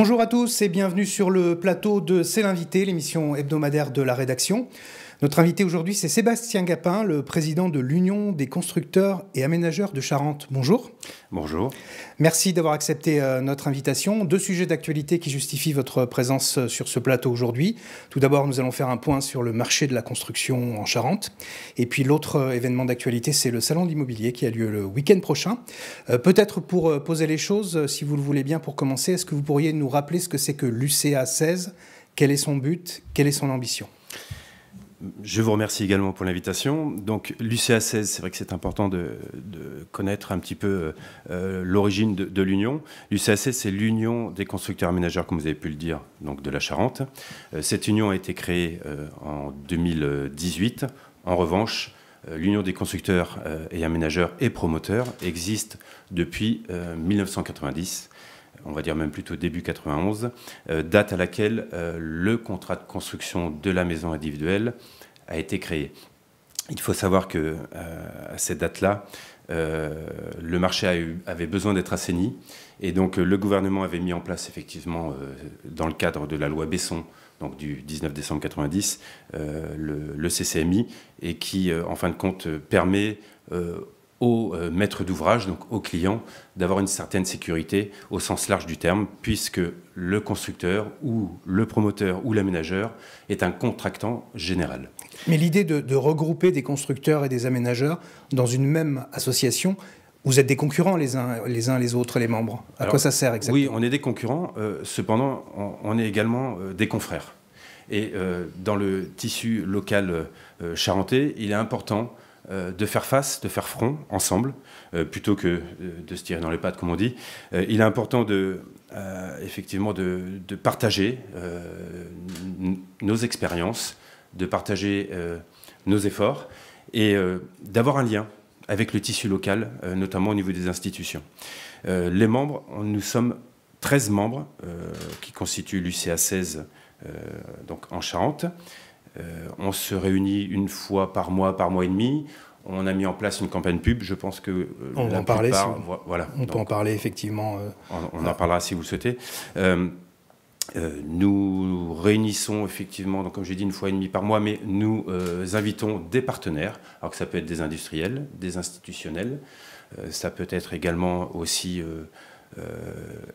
Bonjour à tous et bienvenue sur le plateau de C'est l'invité, l'émission hebdomadaire de la rédaction. Notre invité aujourd'hui, c'est Sébastien Gapin, le président de l'Union des constructeurs et aménageurs de Charente. Bonjour. Bonjour. Merci d'avoir accepté notre invitation. Deux sujets d'actualité qui justifient votre présence sur ce plateau aujourd'hui. Tout d'abord, nous allons faire un point sur le marché de la construction en Charente. Et puis l'autre événement d'actualité, c'est le salon de l'immobilier qui a lieu le week-end prochain. Peut-être pour poser les choses, si vous le voulez bien pour commencer, est-ce que vous pourriez nous rappeler ce que c'est que l'UCA 16 ? Quel est son but ? Quelle est son ambition ? Je vous remercie également pour l'invitation. Donc l'UCA 16, c'est vrai que c'est important de connaître un petit peu l'origine de l'Union. L'UCA 16, c'est l'Union des constructeurs aménageurs, comme vous avez pu le dire, donc de la Charente. Cette union a été créée en 2018. En revanche, l'Union des constructeurs et aménageurs et promoteurs existe depuis 1990. On va dire même plutôt début 91, date à laquelle le contrat de construction de la maison individuelle a été créé. Il faut savoir que à cette date-là, le marché avait besoin d'être assaini, et donc le gouvernement avait mis en place effectivement, dans le cadre de la loi Besson, donc du 19 décembre 90, le CCMI, et qui, en fin de compte, permet aux maîtres d'ouvrage, donc aux clients, d'avoir une certaine sécurité au sens large du terme, puisque le constructeur ou le promoteur ou l'aménageur est un contractant général. Mais l'idée de regrouper des constructeurs et des aménageurs dans une même association, vous êtes des concurrents les uns les autres, les membres. Alors, quoi ça sert exactement ? Oui, on est des concurrents, cependant on est également des confrères. Et dans le tissu local charentais, il est important de faire face, de faire front ensemble, plutôt que de se tirer dans les pattes, comme on dit. Il est important effectivement de partager nos expériences, de partager nos efforts et d'avoir un lien avec le tissu local, notamment au niveau des institutions. Les membres, nous sommes 13 membres qui constituent l'UCA 16 donc en Charente. On se réunit une fois par mois et demi. On a mis en place une campagne pub. Je pense que on va en parler. Voilà. On peut en parler effectivement. On en parlera si vous le souhaitez. Nous réunissons effectivement, donc comme j'ai dit, une fois et demie par mois, mais nous invitons des partenaires. Alors que ça peut être des industriels, des institutionnels. Ça peut être également aussi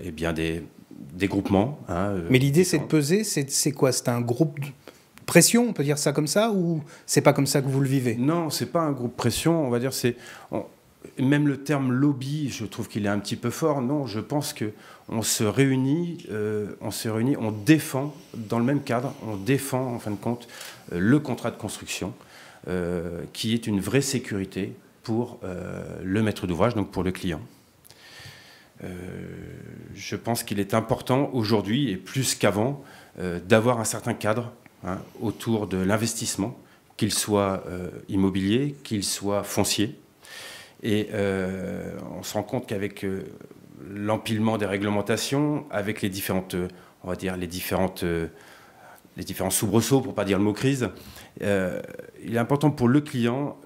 eh bien des groupements. Mais l'idée, c'est de peser. C'est quoi ? C'est un groupe pression, on peut dire ça comme ça, ou c'est pas comme ça que vous le vivez ? Non, c'est pas un groupe pression, on va dire, même le terme lobby, je trouve qu'il est un petit peu fort. Non, je pense qu'on se réunit, on défend, dans le même cadre, on défend, en fin de compte, le contrat de construction, qui est une vraie sécurité pour le maître d'ouvrage, donc pour le client. Je pense qu'il est important aujourd'hui, et plus qu'avant, d'avoir un certain cadre autour de l'investissement, qu'il soit immobilier, qu'il soit foncier. Et on se rend compte qu'avec l'empilement des réglementations, avec les différentes, on va dire, les différents soubresauts, pour ne pas dire le mot crise, il est important pour le client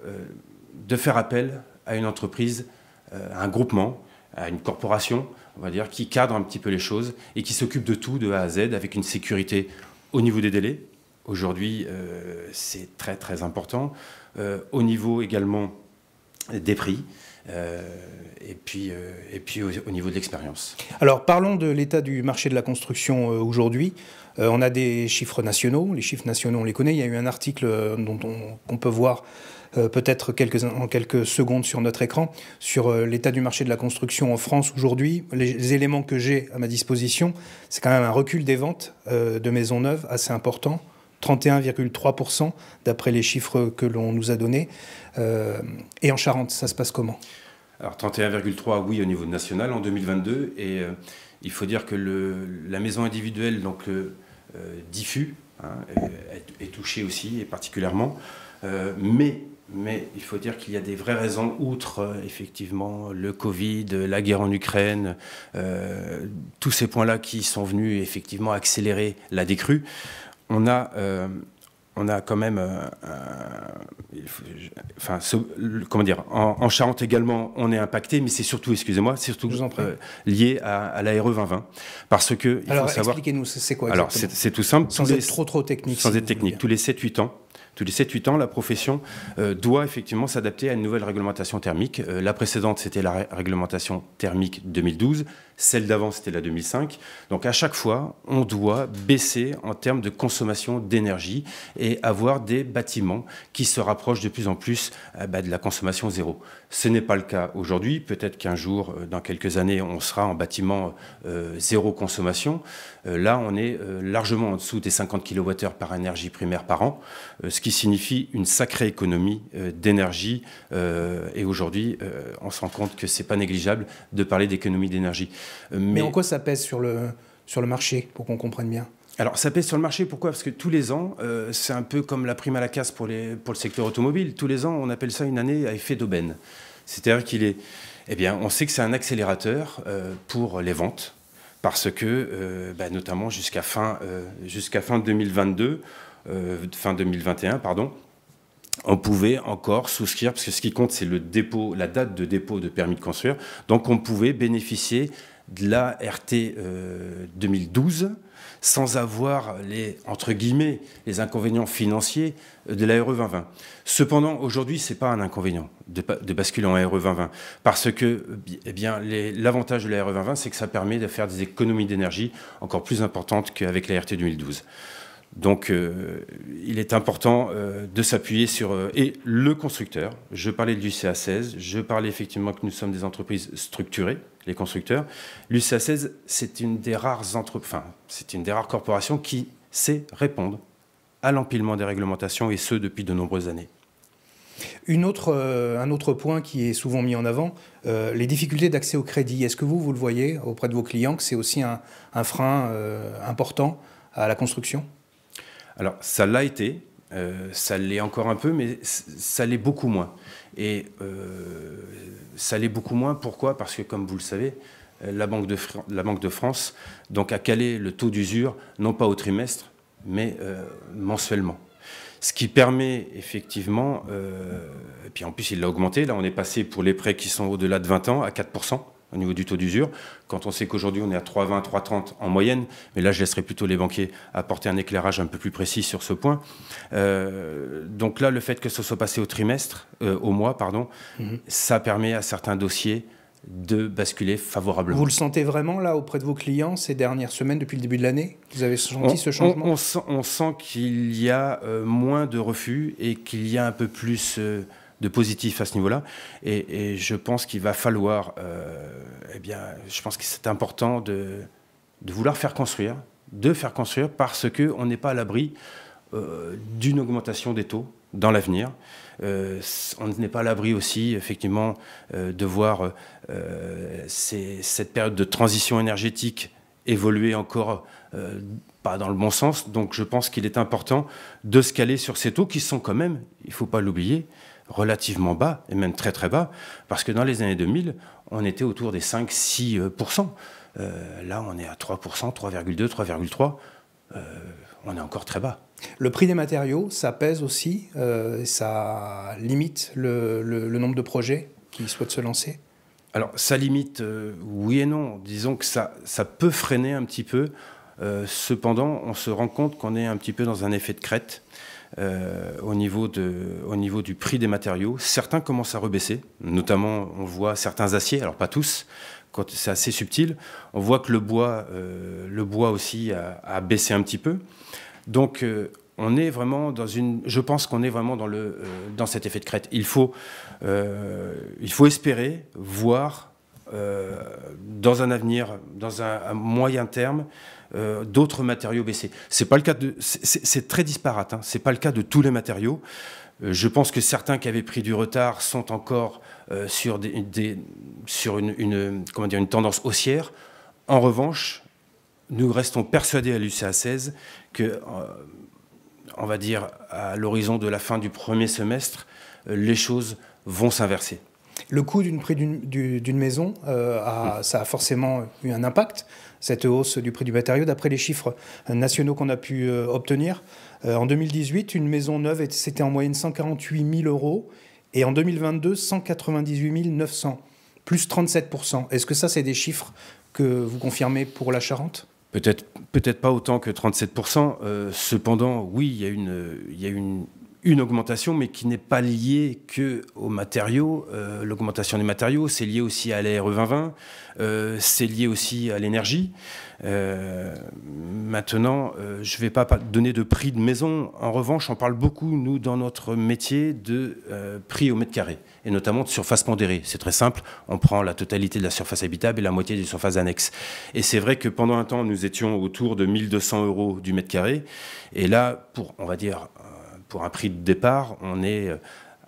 de faire appel à une entreprise, à un groupement, à une corporation, on va dire, qui cadre un petit peu les choses et qui s'occupe de tout, de A à Z, avec une sécurité au niveau des délais. Aujourd'hui, c'est très très important. Au niveau également des prix et puis au niveau de l'expérience. Alors parlons de l'état du marché de la construction aujourd'hui. On a des chiffres nationaux. Les chiffres nationaux, on les connaît. Il y a eu un article qu'on peut voir peut-être en quelques secondes sur notre écran, sur l'état du marché de la construction en France aujourd'hui. Les éléments que j'ai à ma disposition, c'est quand même un recul des ventes de maisons neuves assez important. 31,3% d'après les chiffres que l'on nous a donnés. Et en Charente, ça se passe comment ? Alors 31,3, oui, au niveau national en 2022. Et il faut dire que la maison individuelle, donc diffus, est touchée aussi, et particulièrement. Mais il faut dire qu'il y a des vraies raisons, outre effectivement le Covid, la guerre en Ukraine, tous ces points-là qui sont venus effectivement accélérer la décrue. On a quand même comment dire, en Charente également, on est impacté, mais c'est surtout, excusez-moi, lié à la RE 2020. Parce que, il faut savoir... expliquez-nous, c'est quoi exactement? Alors, c'est tout simple. Sans être trop technique. Sans être technique. Tous les 7-8 ans, la profession doit effectivement s'adapter à une nouvelle réglementation thermique. La précédente, c'était la réglementation thermique 2012. Celle d'avant, c'était la 2005. Donc, à chaque fois, on doit baisser en termes de consommation d'énergie et avoir des bâtiments qui se rapprochent de plus en plus de la consommation zéro. Ce n'est pas le cas aujourd'hui. Peut-être qu'un jour, dans quelques années, on sera en bâtiment zéro consommation. Là, on est largement en dessous des 50 kWh par énergie primaire par an, ce qui signifie une sacrée économie d'énergie. Et aujourd'hui, on se rend compte que ce n'est pas négligeable de parler d'économie d'énergie. Mais en quoi ça pèse sur le marché, pour qu'on comprenne bien? Alors, ça pèse sur le marché, pourquoi? Parce que tous les ans, c'est un peu comme la prime à la casse pour le secteur automobile. Tous les ans, on appelle ça une année à effet d'aubaine. C'est-à-dire on sait que c'est un accélérateur pour les ventes, parce que, notamment jusqu'à fin 2022, fin 2021, pardon, on pouvait encore souscrire, parce que ce qui compte, c'est la date de dépôt de permis de construire. Donc, on pouvait bénéficier de la RT 2012 sans avoir entre guillemets, les inconvénients financiers de la RE 2020. Cependant, aujourd'hui, ce n'est pas un inconvénient de basculer en RE 2020, parce que l'avantage de la RE 2020, c'est que ça permet de faire des économies d'énergie encore plus importantes qu'avec la RT 2012. Donc, il est important de s'appuyer sur... et le constructeur, je parlais de l'UCA 16, je parlais effectivement que nous sommes des entreprises structurées, les constructeurs. L'UCA 16, c'est une des rares corporations qui sait répondre à l'empilement des réglementations, et ce, depuis de nombreuses années. Un autre point qui est souvent mis en avant, les difficultés d'accès au crédit. Est-ce que vous le voyez auprès de vos clients, que c'est aussi un frein important à la construction ? Alors, ça l'a été, ça l'est encore un peu, mais ça l'est beaucoup moins. Et ça l'est beaucoup moins, pourquoi? Parce que, comme vous le savez, la Banque de France donc, a calé le taux d'usure, non pas au trimestre, mais mensuellement. Ce qui permet effectivement, et puis en plus il l'a augmenté, là on est passé pour les prêts qui sont au-delà de 20 ans à 4%. Au niveau du taux d'usure, quand on sait qu'aujourd'hui on est à 3,20, 3,30 en moyenne, mais là je laisserai plutôt les banquiers apporter un éclairage un peu plus précis sur ce point. Donc là, le fait que ce soit passé au mois, ça permet à certains dossiers de basculer favorablement. Vous le sentez vraiment là auprès de vos clients ces dernières semaines, depuis le début de l'année? Vous avez senti ce changement? On sent qu'il y a moins de refus et qu'il y a un peu plus... de positif à ce niveau-là, et je pense qu'il va falloir, je pense que c'est important de vouloir faire construire, parce qu'on n'est pas à l'abri d'une augmentation des taux dans l'avenir. On n'est pas à l'abri aussi, effectivement, de voir cette période de transition énergétique évoluer encore pas dans le bon sens. Donc je pense qu'il est important de se caler sur ces taux qui sont quand même, il ne faut pas l'oublier, relativement bas, et même très très bas, parce que dans les années 2000, on était autour des 5-6%. Là, on est à 3%, 3,2, 3,3%. On est encore très bas. Le prix des matériaux, ça pèse aussi, ça limite le nombre de projets qui souhaitent se lancer? Alors, ça limite, oui et non. Disons que ça peut freiner un petit peu. Cependant, on se rend compte qu'on est un petit peu dans un effet de crête. Au niveau du prix des matériaux. Certains commencent à rebaisser, notamment on voit certains aciers, alors pas tous, quand c'est assez subtil. On voit que le bois aussi a baissé un petit peu. Donc on est vraiment je pense qu'on est vraiment dans cet effet de crête. Il faut espérer voir dans un avenir, dans un moyen terme, d'autres matériaux baisser. C'est pas le cas c'est très disparate, hein. C'est pas le cas de tous les matériaux. Je pense que certains qui avaient pris du retard sont encore sur une tendance haussière. En revanche, nous restons persuadés à l'UCA 16 que, on va dire, à l'horizon de la fin du premier semestre, les choses vont s'inverser. Le coût d'une maison, ça a forcément eu un impact, cette hausse du prix du matériau. D'après les chiffres nationaux qu'on a pu obtenir, En 2018, une maison neuve, c'était en moyenne 148 000 euros. Et en 2022, 198 900, plus 37%. Est-ce que ça, c'est des chiffres que vous confirmez pour la Charente ? Peut-être pas autant que 37%. Cependant, oui, il y a une augmentation, mais qui n'est pas liée qu'aux matériaux. L'augmentation des matériaux, c'est lié aussi à la RE 2020, c'est lié aussi à l'énergie. Maintenant, je ne vais pas donner de prix de maison. En revanche, on parle beaucoup, nous, dans notre métier, de prix au mètre carré, et notamment de surface pondérée. C'est très simple, on prend la totalité de la surface habitable et la moitié des surfaces annexes. Et c'est vrai que pendant un temps, nous étions autour de 1 200 euros du mètre carré. Et là, on va dire, pour un prix de départ, on est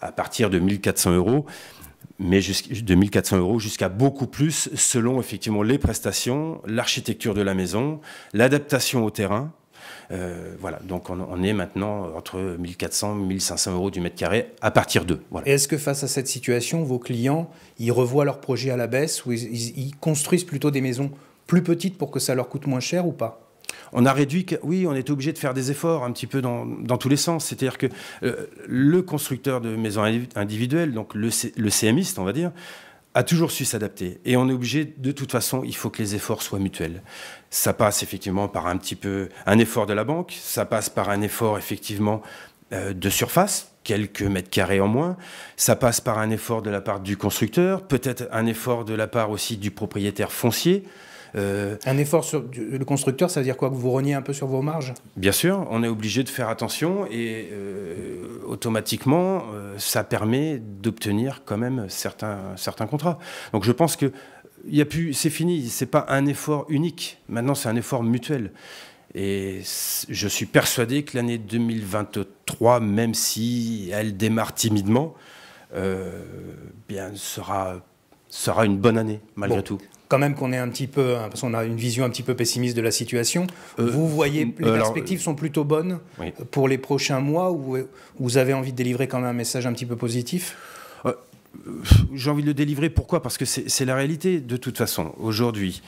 à partir de 1 400 euros. Mais de 1 400 euros jusqu'à beaucoup plus, selon effectivement les prestations, l'architecture de la maison, l'adaptation au terrain. Voilà, donc on est maintenant entre 1 400 et 1 500 euros du mètre carré à partir d'eux. Voilà. Et est-ce que face à cette situation, vos clients, ils revoient leur projet à la baisse ou ils construisent plutôt des maisons plus petites pour que ça leur coûte moins cher ou pas ? On a réduit, oui, on était obligé de faire des efforts un petit peu dans tous les sens. C'est-à-dire que le constructeur de maisons individuelles, donc le CMiste, on va dire, a toujours su s'adapter. Et on est obligé, de toute façon, il faut que les efforts soient mutuels. Ça passe effectivement par un effort de la banque, ça passe par un effort effectivement de surface, quelques mètres carrés en moins, ça passe par un effort de la part du constructeur, peut-être un effort de la part aussi du propriétaire foncier. Un effort sur le constructeur, ça veut dire quoi? Que vous reniez un peu sur vos marges? Bien sûr, on est obligé de faire attention et automatiquement, ça permet d'obtenir quand même certains contrats. Donc je pense que c'est fini, c'est pas un effort unique. Maintenant, c'est un effort mutuel. Et je suis persuadé que l'année 2023, même si elle démarre timidement, sera une bonne année malgré tout. Quand même qu'on est un petit peu, parce qu'on a une vision un petit peu pessimiste de la situation. Vous voyez, les perspectives sont plutôt bonnes pour les prochains mois, ou vous avez envie de délivrer quand même un message un petit peu positif? J'ai envie de le délivrer, pourquoi? Parce que c'est la réalité de toute façon. Aujourd'hui,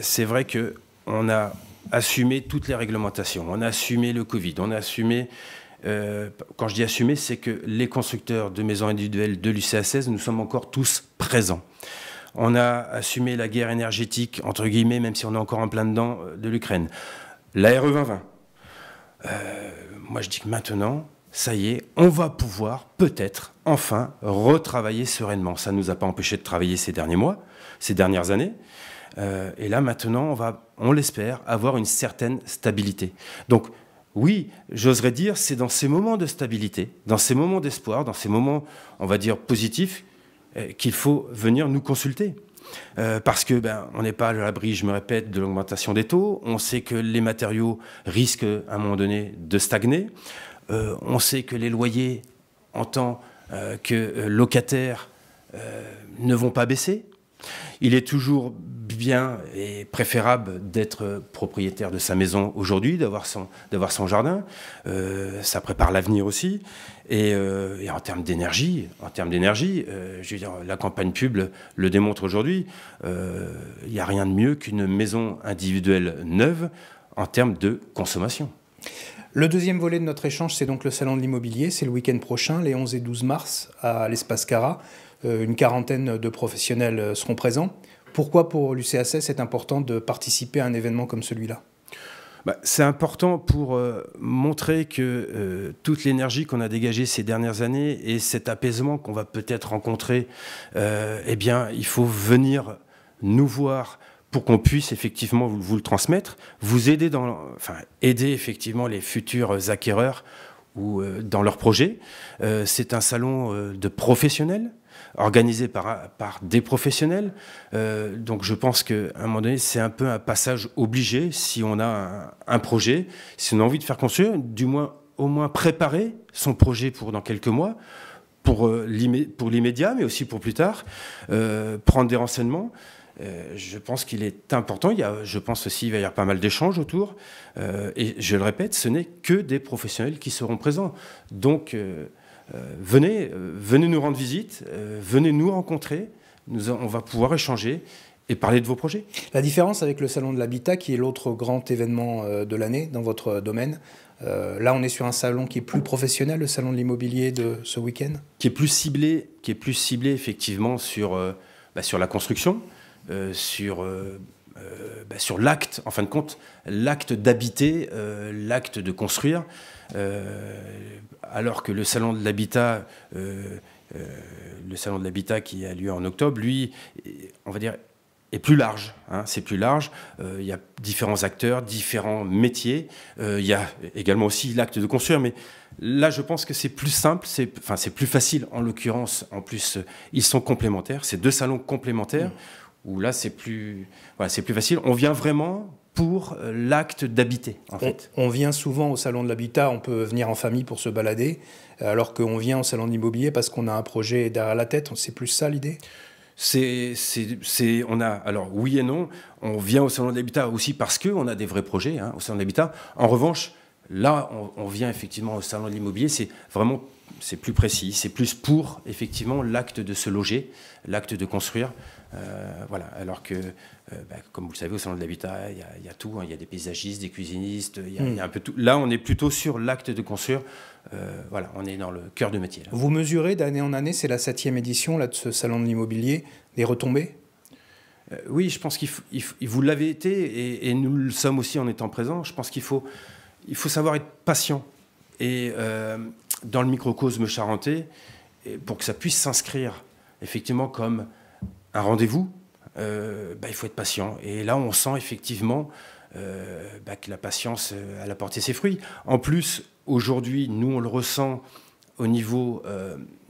c'est vrai qu'on a assumé toutes les réglementations, on a assumé le Covid, on a assumé... quand je dis assumer, c'est que les constructeurs de maisons individuelles de l'UCA 16, nous sommes encore tous présents. On a assumé la guerre énergétique, entre guillemets, même si on est encore en plein dedans, de l'Ukraine. La RE 2020. Moi, je dis que maintenant, ça y est, on va pouvoir peut-être, enfin, retravailler sereinement. Ça ne nous a pas empêché de travailler ces derniers mois, ces dernières années. Et là, maintenant, on l'espère, avoir une certaine stabilité. Donc, oui, j'oserais dire, c'est dans ces moments de stabilité, dans ces moments d'espoir, dans ces moments, on va dire, positifs, qu'il faut venir nous consulter. Parce que on n'est pas à l'abri, je me répète, de l'augmentation des taux. On sait que les matériaux risquent à un moment donné de stagner. On sait que les loyers, en tant que locataires, ne vont pas baisser. Il est toujours bien et préférable d'être propriétaire de sa maison aujourd'hui, d'avoir son jardin. Ça prépare l'avenir aussi. Et en termes d'énergie, je veux dire, la campagne pub le démontre aujourd'hui. Il n'y a rien de mieux qu'une maison individuelle neuve en termes de consommation. Le deuxième volet de notre échange, c'est donc le Salon de l'immobilier. C'est le week-end prochain, les 11 et 12 mars, à l'Espace Cara. Une quarantaine de professionnels seront présents. Pourquoi pour l'UCA 16 c'est important de participer à un événement comme celui-là? C'est important pour montrer que toute l'énergie qu'on a dégagée ces dernières années et cet apaisement qu'on va peut-être rencontrer, il faut venir nous voir pour qu'on puisse effectivement vous le transmettre, vous aider aider effectivement les futurs acquéreurs ou dans leurs projets. C'est un salon de professionnels, organisé par des professionnels. Donc je pense qu'à un moment donné, c'est un peu un passage obligé si on a un projet, si on a envie de faire construire, au moins préparer son projet pour dans quelques mois, pour l'immédiat, mais aussi pour plus tard, prendre des renseignements. Je pense qu'il est important. Je pense aussi qu'il va y avoir pas mal d'échanges autour. Et je le répète, ce n'est que des professionnels qui seront présents. Donc, venez nous rendre visite, venez nous rencontrer. On va pouvoir échanger et parler de vos projets. La différence avec le Salon de l'Habitat, qui est l'autre grand événement de l'année dans votre domaine, là on est sur un salon qui est plus professionnel, le Salon de l'immobilier de ce week-end? Qui est plus ciblé effectivement sur la construction, sur l'acte, en fin de compte, l'acte d'habiter, l'acte de construire, alors que le Salon de l'Habitat qui a lieu en octobre, lui, on va dire, est plus large. C'est plus large. Il y a différents acteurs, différents métiers. Il y a également aussi l'acte de construire. Mais là, je pense que c'est plus simple, c'est plus facile. En l'occurrence, en plus, ils sont complémentaires. C'est deux salons complémentaires où là, c'est plus facile. On vient vraiment pour l'acte d'habiter, en fait. On vient souvent au Salon de l'Habitat, on peut venir en famille pour se balader, alors qu'on vient au Salon de l'immobilier parce qu'on a un projet derrière la tête. C'est plus ça l'idée? Alors oui et non, on vient au Salon de l'Habitat aussi parce qu'on a des vrais projets au Salon de l'Habitat. En revanche, là, on vient effectivement au Salon de l'immobilier, c'est plus précis, c'est plus pour effectivement l'acte de se loger, l'acte de construire. Voilà, alors que, comme vous le savez, au Salon de l'Habitat, il y a tout, il y a des paysagistes, des cuisinistes, il y a un peu tout. Là, on est plutôt sur l'acte de construire. Voilà, on est dans le cœur de métier. Là. Vous mesurez d'année en année, c'est la 7e édition là, de ce Salon de l'immobilier, des retombées? Oui, je pense vous l'avez été, et nous le sommes aussi en étant présents. Je pense qu'il faut savoir être patient. Et dans le microcosme charentais, pour que ça puisse s'inscrire effectivement comme un rendez-vous, il faut être patient. Et là, on sent effectivement que la patience, elle a porté ses fruits. En plus, aujourd'hui, nous, on le ressent au niveau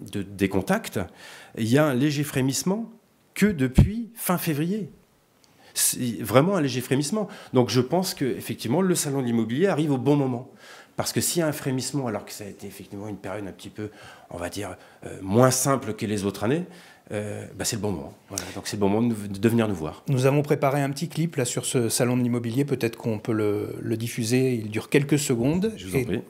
des contacts. Il y a un léger frémissement que depuis fin février. C'est vraiment un léger frémissement. Donc, je pense qu'effectivement, le Salon de l'immobilier arrive au bon moment. Parce que s'il y a un frémissement, alors que ça a été effectivement une période un petit peu, on va dire, moins simple que les autres années, c'est le bon moment. Voilà, donc c'est le bon moment de venir nous voir. Nous avons préparé un petit clip là sur ce salon de l'immobilier. Peut-être qu'on peut le diffuser. Il dure quelques secondes. Je vous en prie.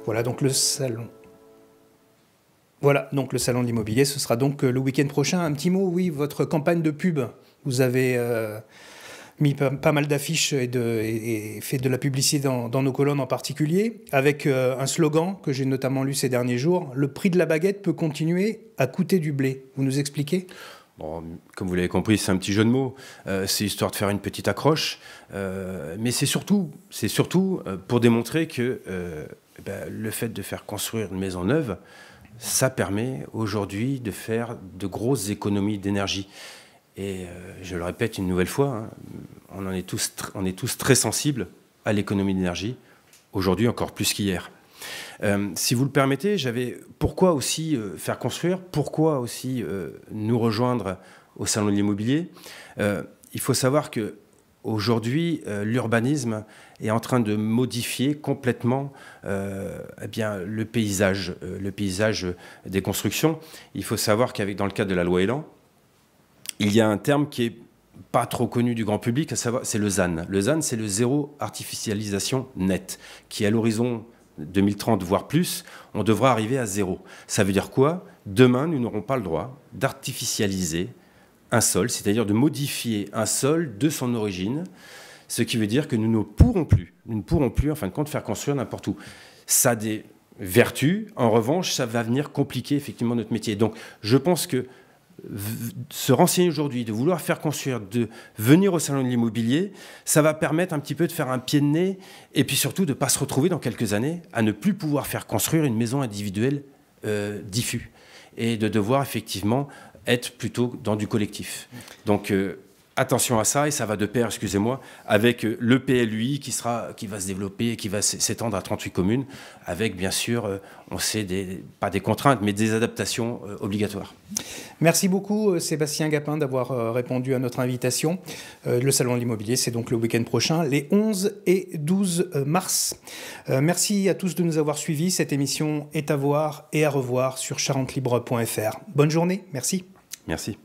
Voilà donc le salon. Voilà, donc le salon de l'immobilier, ce sera donc le week-end prochain. Un petit mot, oui, votre campagne de pub. Vous avez mis pas mal d'affiches et fait de la publicité dans nos colonnes en particulier, avec un slogan que j'ai notamment lu ces derniers jours. Le prix de la baguette peut continuer à coûter du blé. Vous nous expliquez ? Bon, comme vous l'avez compris, c'est un petit jeu de mots. C'est histoire de faire une petite accroche. Mais c'est surtout pour démontrer que le fait de faire construire une maison neuve, ça permet aujourd'hui de faire de grosses économies d'énergie. Et je le répète une nouvelle fois, on est tous très sensibles à l'économie d'énergie, aujourd'hui encore plus qu'hier. Si vous le permettez, pourquoi aussi faire construire, pourquoi aussi nous rejoindre au Salon de l'immobilier. Il faut savoir qu'aujourd'hui, l'urbanisme est en train de modifier complètement le paysage des constructions. Il faut savoir dans le cadre de la loi Elan, il y a un terme qui est pas trop connu du grand public, à savoir, c'est le ZAN. Le ZAN, c'est le zéro artificialisation nette, qui à l'horizon 2030, voire plus, on devra arriver à zéro. Ça veut dire quoi ? Demain, nous n'aurons pas le droit d'artificialiser un sol, c'est-à-dire de modifier un sol de son origine, ce qui veut dire que nous ne pourrons plus, en fin de compte, faire construire n'importe où. Ça a des vertus, en revanche, ça va venir compliquer effectivement notre métier. Donc, je pense que se renseigner aujourd'hui, de vouloir faire construire, de venir au Salon de l'immobilier, ça va permettre un petit peu de faire un pied de nez et puis surtout de ne pas se retrouver dans quelques années à ne plus pouvoir faire construire une maison individuelle diffuse et de devoir effectivement être plutôt dans du collectif. Donc attention à ça, et ça va de pair, excusez-moi, avec le PLUI qui va se développer et qui va s'étendre à 38 communes, avec bien sûr, on sait, pas des contraintes, mais des adaptations obligatoires. Merci beaucoup Sébastien Gapin d'avoir répondu à notre invitation. Le Salon de l'Immobilier, c'est donc le week-end prochain, les 11 et 12 mars. Merci à tous de nous avoir suivis. Cette émission est à voir et à revoir sur charentelibre.fr. Bonne journée, merci. Merci.